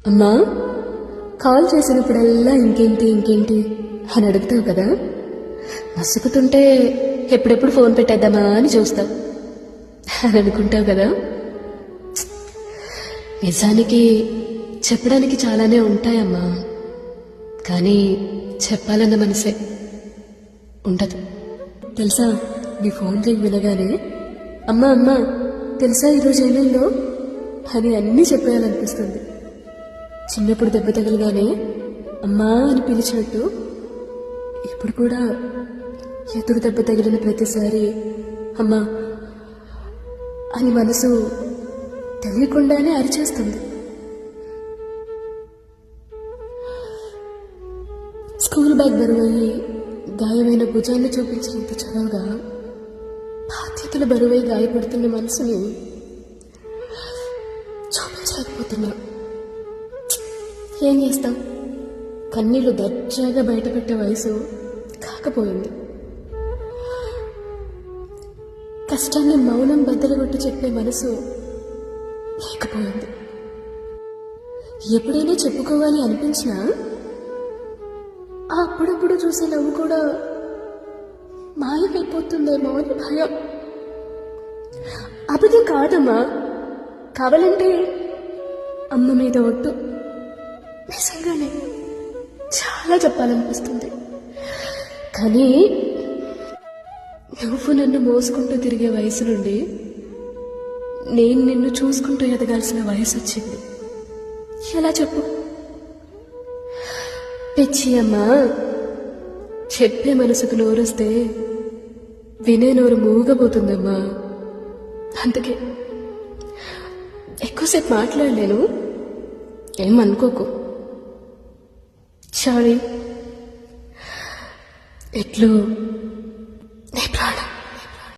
అమ్మా, కాల్ చేసినప్పుడల్లా ఇంకేంటి ఇంకేంటి అని అడుగుతావు కదా. నసుకుతుంటే ఎప్పుడెప్పుడు ఫోన్ పెట్టేద్దామా అని చూస్తావు అని అనుకుంటావు కదా. నిజానికి చెప్పడానికి చాలానే ఉంటాయమ్మా, కానీ చెప్పాలన్న మనసే ఉండదు. తెలుసా, నీ ఫోన్ రింగ్ వినగానే అమ్మా అమ్మా తెలుసా ఈరోజు ఏమైందో అని అన్నీ చెప్పేయాలనిపిస్తుంది. చిన్నప్పుడు దెబ్బ తగలగానే అమ్మా అని పిలిచినట్టు ఇప్పుడు కూడా ఎదురు దెబ్బ తగిలిన ప్రతిసారి అమ్మా అని మనసు తెలియకుండానే అరిచేస్తుంది. స్కూల్ బ్యాగ్ బరువయ్యి గాయమైన భుజాన్ని చూపించినంత చదవగా బాధ్యతల బరువై గాయపడుతున్న మనసుని చూపించలేకపోతున్నా. ఏం చేస్తాం, కన్నీళ్లు దర్జాగా బయటపెట్టే వయసు కాకపోయింది. కష్టాన్ని మౌనం బద్దలుగొట్టి చెప్పే మనసు లేకపోయింది. ఎప్పుడైనా చెప్పుకోవాలి అనిపించినా అప్పుడప్పుడు చూసే నవ్వు కూడా మాయమైపోతుందేమో అని భయం. అబద్ధం కాదమ్మా, కావాలంటే అమ్మ మీద ఒట్టు, నిజంగానే చాలా చెప్పాలనిపిస్తుంది. కానీ నువ్వు నన్ను మోసుకుంటూ తిరిగే వయసు నుండి నేను నిన్ను చూసుకుంటూ ఎదగాల్సిన వయసు వచ్చింది. ఎలా చెప్పు? పిచ్చి అమ్మా, చెప్పే మనసుకు నోరొస్తే వినే నోరు మూగబోతుందమ్మా. అందుకే ఎక్కువసేపు మాట్లాడలేను, ఏమనుకోకు. సారీ. ఎట్లు నీ ప్రాణం.